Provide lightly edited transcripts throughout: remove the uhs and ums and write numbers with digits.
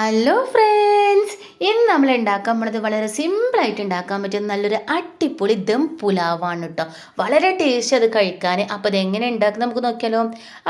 Hello friends, ഇന്ന് നമ്മൾ ഉണ്ടാക്കാൻ പോണത് വളരെ സിമ്പിളായിട്ട് ഉണ്ടാക്കാൻ പറ്റുന്ന നല്ലൊരു അടിപൊളി ദം പുലാവാണ് കേട്ടോ. വളരെ ടേസ്റ്റ് അത് കഴിക്കാൻ. അപ്പോൾ അതെങ്ങനെ ഉണ്ടാക്കുന്നത് നമുക്ക് നോക്കിയാലോ.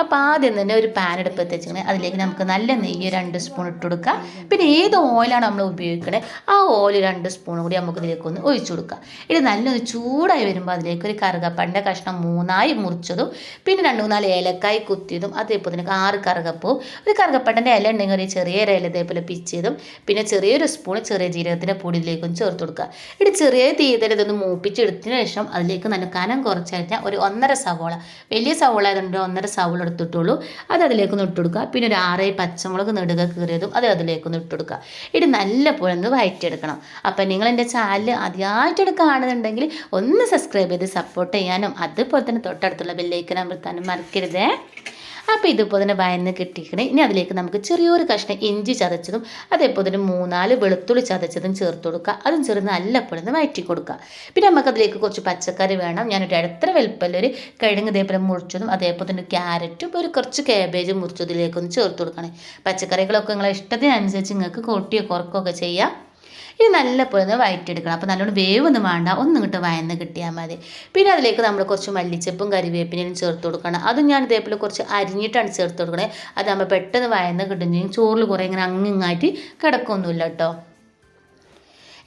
അപ്പോൾ ആദ്യം തന്നെ ഒരു പാൻ എടുപ്പത്ത് വെച്ചിങ്ങനെ അതിലേക്ക് നമുക്ക് നല്ല നെയ്യ് 2 സ്പൂൺ ഇട്ട് കൊടുക്കുക. പിന്നെ ഏത് ഓയിലാണ് നമ്മൾ ഉപയോഗിക്കണേ ആ ഓയിൽ 2 സ്പൂൺ കൂടി നമുക്ക് ഇതിലേക്കൊന്ന് ഒഴിച്ചു കൊടുക്കുക. ഇത് നല്ലൊന്ന് ചൂടായി വരുമ്പോൾ അതിലേക്ക് ഒരു കറുകപ്പൻ്റെ കഷ്ണം 3 മുറിച്ചതും പിന്നെ 2-4 ഏലക്കായ് കുത്തിയതും അതേപോലെ തന്നെ 6 കറുകപ്പൂ, ഒരു കറുകപ്പട്ടൻ്റെ ഇല ഉണ്ടെങ്കിൽ ഒരു ചെറിയ ഇല ഇതേപോലെ പിച്ചതും പിന്നെ ചെറിയൊരു സ്പൂൺ ചെറിയ ജീരകത്തിൻ്റെ പൊടി ഇതിലേക്കും ചേർത്ത് കൊടുക്കുക. ഇത് ചെറിയ തീയിൽ ഇതൊന്ന് മൂപ്പിച്ചെടുത്തതിന് ശേഷം അതിലേക്ക് നല്ല കനം കുറച്ചായിട്ട് ഒരു 1.5 സവോള, വലിയ സവോള ആയതുകൊണ്ട് 1.5 സവോള എടുത്തിട്ടുള്ളൂ, അത് അതിലേക്കൊന്ന് ഇട്ട് കൊടുക്കുക. പിന്നെ ഒരു 6 പച്ചമുളക് നെടുക കീറിയതും അത് അതിലേക്കൊന്ന് ഇട്ട് കൊടുക്കുക. ഇത് നല്ല പോലെ ഒന്ന് വഴറ്റിയെടുക്കണം. അപ്പം നിങ്ങൾ എൻ്റെ ചാനൽ ആദ്യമായിട്ട് കാണുന്നുണ്ടെങ്കിൽ ഒന്ന് സബ്സ്ക്രൈബ് ചെയ്ത് സപ്പോർട്ട് ചെയ്യാനും അതുപോലെ തന്നെ തൊട്ടടുത്തുള്ള ബെല്ലൈക്കൻ അമർത്താനും മറക്കരുതേ. അപ്പോൾ ഇതുപോലെ തന്നെ വയന്ന് കിട്ടിക്കണേ. ഇനി അതിലേക്ക് നമുക്ക് ചെറിയൊരു കഷ്ണം ഇഞ്ചി ചതച്ചതും അതേപോലെ തന്നെ 3-4 വെളുത്തുള്ളി ചതച്ചതും ചേർത്ത് കൊടുക്കുക. അതും ചെറുത് നല്ലപോലെ ഒന്ന് വഴറ്റി കൊടുക്കുക. പിന്നെ നമുക്കതിലേക്ക് കുറച്ച് പച്ചക്കറി വേണം. ഞാനൊരു ഇടത്തര വലുപ്പമുള്ള ഒരു കിഴങ്ങ് ഇതേപോലെ മുറിച്ചതും അതേപോലെ തന്നെ ക്യാരറ്റും ഒരു കുറച്ച് കാബേജും മുറിച്ചതിലേക്കൊന്ന് ചേർത്ത് കൊടുക്കണേ. പച്ചക്കറികളൊക്കെ നിങ്ങളെ ഇഷ്ടത്തിനനുസരിച്ച് നിങ്ങൾക്ക് കൂട്ടിയോ കുറക്കുകയൊക്കെ ചെയ്യാം. ഇത് നല്ലപോലെ ഒന്ന് വഴറ്റിയെടുക്കണം. അപ്പോൾ നല്ലോണം വേവൊന്നും വേണ്ട, ഒന്നും ഇങ്ങോട്ട് വയന്ന് കിട്ടിയാൽ മതി. പിന്നെ അതിലേക്ക് നമ്മൾ കുറച്ച് മല്ലിച്ചപ്പും കരിവേപ്പിനും ചേർത്ത് കൊടുക്കണം. അതും ഞാൻ ഇതേപോലെ കുറച്ച് അരിഞ്ഞിട്ടാണ് ചേർത്ത് കൊടുക്കണേ. അതാകുമ്പോൾ പെട്ടെന്ന് വയന്ന് കിട്ടുകയും ചോറിൽ കുറേ ഇങ്ങനെ അങ്ങിങ്ങായിട്ട് കിടക്കൊന്നുമില്ല കേട്ടോ.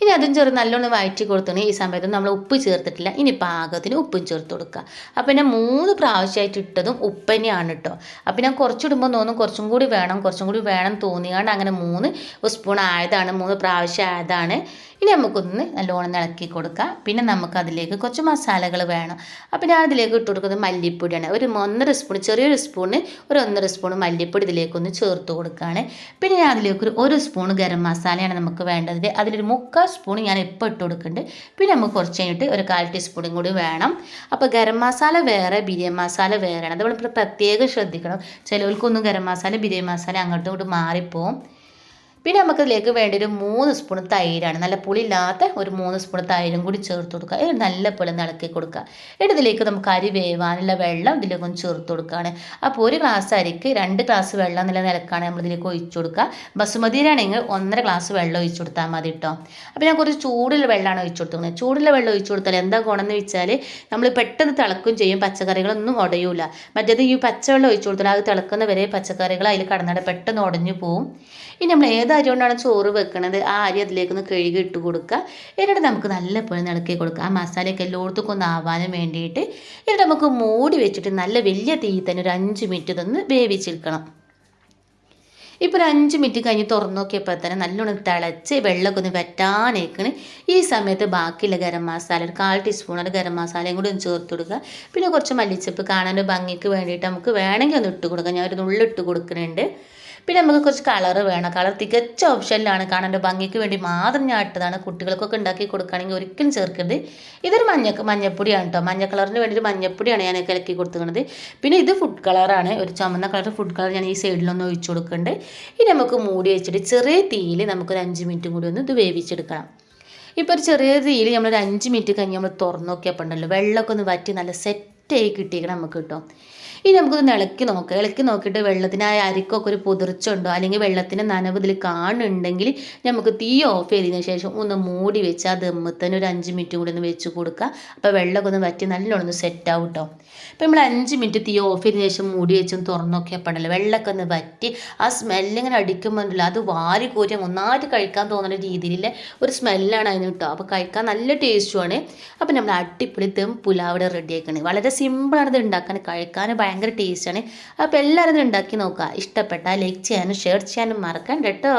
ഇനി അതും ചെറു നല്ലോണം വഴറ്റി കൊടുത്തണേ. ഈ സമയത്ത് നമ്മൾ ഉപ്പ് ചേർത്തിട്ടില്ല. ഇനി പാകത്തിന് ഉപ്പും ചേർത്ത് കൊടുക്കുക. അപ്പോൾ ഞാൻ 3 പ്രാവശ്യമായിട്ട് ഇട്ടതും ഉപ്പ് തന്നെയാണ് കേട്ടോ. അപ്പോൾ ഞാൻ കുറച്ചിടുമ്പോൾ തോന്നും കുറച്ചും കൂടി വേണം തോന്നിയാണ്ട് അങ്ങനെ 3 സ്പൂൺ ആയതാണ്, 3 പ്രാവശ്യം ആയതാണ്. ഇനി നമുക്കൊന്ന് നല്ലോണം ഇളക്കി കൊടുക്കാം. പിന്നെ നമുക്കതിലേക്ക് കുറച്ച് മസാലകൾ വേണം. അപ്പോൾ ഞാൻ അതിലേക്ക് ഇട്ട് കൊടുക്കുന്നത് മല്ലിപ്പൊടിയാണ്. ഒരു 1.5 സ്പൂൺ, ചെറിയൊരു സ്പൂണ് ഒരു 1.5 സ്പൂൺ മല്ലിപ്പൊടി ഇതിലേക്കൊന്ന് ചേർത്ത് കൊടുക്കുകയാണ്. പിന്നെ ഞാൻ അതിലേക്ക് 1 സ്പൂൺ ഗരം മസാലയാണ് നമുക്ക് വേണ്ടത്. അതിലൊരു 3/4 സ്പൂൺ ഞാൻ ഇപ്പോൾ ഇട്ട് കൊടുക്കുന്നുണ്ട്. പിന്നെ നമുക്ക് കുറച്ച് കഴിഞ്ഞിട്ട് ഒരു 1/4 ടീസ്പൂണും കൂടി വേണം. അപ്പോൾ ഗരം മസാല വേറെ, ബിരിയാണി മസാല വേറെയാണ്. അത് നമ്മൾ പ്രത്യേകം ശ്രദ്ധിക്കണം. ചിലവർക്കൊന്നും ഗരം മസാല ബിരിയാണി മസാല അങ്ങോട്ടും ഇങ്ങോട്ടും മാറിപ്പോവും. പിന്നെ നമുക്കതിലേക്ക് വേണ്ടി ഒരു 3 സ്പൂൺ തൈരാണ്, നല്ല പുളിയില്ലാത്ത ഒരു 3 സ്പൂൺ തൈരും കൂടി ചേർത്ത് കൊടുക്കുക. ഇത് നല്ലപോലെ ഇളക്കി കൊടുക്കുക. ഇതിലേക്ക് നമുക്ക് അരി വേവാനുള്ള വെള്ളം ഇതിലേക്കൊന്ന് ചേർത്ത് കൊടുക്കുകയാണ്. അപ്പോൾ 1 ഗ്ലാസ് അരിക്ക് 2 ഗ്ലാസ് വെള്ളം എന്നുള്ള നിലക്കാണ് നമ്മളിതിലേക്ക് ഒഴിച്ചു കൊടുക്കുക. ബസുമതിയിലാണെങ്കിൽ 1.5 ഗ്ലാസ് വെള്ളം ഒഴിച്ചു കൊടുത്താൽ മതി കേട്ടോ. അപ്പോൾ ഞാൻ കുറച്ച് ചൂടുള്ള വെള്ളമാണ് ഒഴിച്ചു കൊടുക്കുന്നത്. ചൂടുള്ള വെള്ളം ഒഴിച്ചു കൊടുത്താൽ എന്താ ഗുണമെന്ന് വെച്ചാൽ നമ്മൾ പെട്ടെന്ന് തിളക്കും ചെയ്യും, പച്ചക്കറികളൊന്നും ഉടയൂല. മറ്റേത് ഈ പച്ചവെള്ളം ഒഴിച്ചു കൊടുത്താൽ അത് തിളക്കുന്ന വരെ പച്ചക്കറികൾ അതിൽ കടന്നിട്ട് പെട്ടെന്ന് ഉടഞ്ഞു പോവും. ഇനി നമ്മൾ ഏത് അരി കൊണ്ടാണ് ചോറ് വെക്കുന്നത് ആ അരി അതിലേക്കൊന്ന് കഴുകി ഇട്ട് കൊടുക്കുക. എന്നിട്ട് നമുക്ക് നല്ലപോലെ ഇളക്കി കൊടുക്കുക. ആ മസാലയൊക്കെ എല്ലായിടത്തും ഒന്ന് ആവാനും വേണ്ടിയിട്ട്. എന്നിട്ട് നമുക്ക് മൂടി വെച്ചിട്ട് നല്ല വലിയ തീയിൽ തന്നെ ഒരു 5 മിനിറ്റ് ഇതൊന്ന് വേവിച്ചെടുക്കണം. ഇപ്പോൾ ഒരു 5 മിനിറ്റ് കഴിഞ്ഞ് തുറന്നു നോക്കിയപ്പോൾ തന്നെ നല്ലോണം തിളച്ച് വെള്ളമൊക്കെ ഒന്ന് വറ്റാനേക്കണ്. ഈ സമയത്ത് ബാക്കിയുള്ള ഗരം മസാല ഒരു 1/4 ടീസ്പൂൺ ഗരം മസാലയും കൂടി ഒന്ന് ചേർത്ത് കൊടുക്കുക. പിന്നെ കുറച്ച് മല്ലിച്ചപ്പ് കാണാൻ ഭംഗിക്ക് വേണ്ടിയിട്ട് നമുക്ക് വേണമെങ്കിൽ ഒന്ന് ഇട്ട് കൊടുക്കാം. ഞാൻ ഒരു നുള്ളിട്ട് കൊടുക്കുന്നുണ്ട്. പിന്നെ നമുക്ക് കുറച്ച് കളർ വേണം. കളർ തികച്ച ഓപ്ഷനിലാണ്, കാണാൻ ഭംഗിക്ക് വേണ്ടി മാത്രം ഞാൻ ഇട്ടതാണ്. കുട്ടികൾക്കൊക്കെ ഉണ്ടാക്കി കൊടുക്കുകയാണെങ്കിൽ ഒരിക്കലും ചേർക്കരുത്. ഇതൊരു മഞ്ഞപ്പൊടിയാണ് കേട്ടോ. മഞ്ഞ കളറിന് വേണ്ടിയിട്ട് മഞ്ഞപ്പൊടിയാണ് ഞാൻ കലക്കി കൊടുക്കുന്നത്. പിന്നെ ഇത് ഫുഡ് കളറാണ്, ഒരു ചുമന്ന കളർ ഫുഡ് കളർ ഞാൻ ഈ സൈഡിലൊന്ന് ഒഴിച്ചു കൊടുക്കുന്നുണ്ട്. ഇനി നമുക്ക് മൂടി വെച്ചിട്ട് ചെറിയ തീയിൽ നമുക്കൊരു 5 മിനിറ്റും കൂടി ഒന്ന് ഇത് വേവിച്ചെടുക്കണം. ഇപ്പോൾ ഒരു ചെറിയ തീയിൽ നമ്മളൊരു 5 മിനിറ്റ് കഴിഞ്ഞ് നമ്മൾ തുറന്നു നോക്കിയപ്പോൾ ഉണ്ടല്ലോ വെള്ളമൊക്കെ ഒന്ന് വറ്റി നല്ല സെറ്റായി കിട്ടിയിരിക്കണം നമുക്ക് കിട്ടും. ഇനി നമുക്കൊന്ന് ഇളക്കി നോക്കിയിട്ട് വെള്ളത്തിന് ആ അരിക്കൊക്കെ ഒരു പുതിർച്ചുണ്ടോ അല്ലെങ്കിൽ വെള്ളത്തിൻ്റെ നനവ് ഇതിൽ കാണുന്നുണ്ടെങ്കിൽ നമുക്ക് തീ ഓഫ് ചെയ്തതിന് ശേഷം ഒന്ന് മൂടി വെച്ച് ആ ദമ്മത്തിന് ഒരു 5 മിനിറ്റ് കൂടി ഒന്ന് വെച്ച് കൊടുക്കുക. അപ്പോൾ വെള്ളമൊക്കെ ഒന്ന് വറ്റി നല്ലോണം ഒന്ന് സെറ്റ് ആവും കേട്ടോ. അപ്പോൾ നമ്മൾ 5 മിനിറ്റ് തീ ഓഫ് ചെയ്തതിന് ശേഷം മൂടി വെച്ചും തുറന്നു നോക്കിയപ്പോൾ ഉണ്ടല്ലോ വെള്ളമൊക്കെ ഒന്ന് വറ്റി ആ സ്മെല്ലിങ്ങനെ അടിക്കുമ്പോഴല്ലോ അത് വാരി കോരിയാൽ ഒന്നായിട്ട് കഴിക്കാൻ തോന്നുന്ന രീതിയിലുള്ള ഒരു സ്മെല്ലാണ് അതിന് കേട്ടോ. അപ്പോൾ കഴിക്കാൻ നല്ല ടേസ്റ്റുമാണ്. അപ്പോൾ നമ്മൾ അടിപൊളി ദം പുലാവ് റെഡി ആക്കണേ. വളരെ സിമ്പിളാണ് ഇത് ഉണ്ടാക്കാൻ, കഴിക്കാൻ ഭയങ്കര ടേസ്റ്റാണ്. അപ്പോൾ എല്ലാവരും ഇത് ഉണ്ടാക്കി നോക്കുക. ഇഷ്ടപ്പെട്ടാൽ ലൈക്ക് ചെയ്യാനും ഷെയർ ചെയ്യാനും മറക്കണ്ട കേട്ടോ.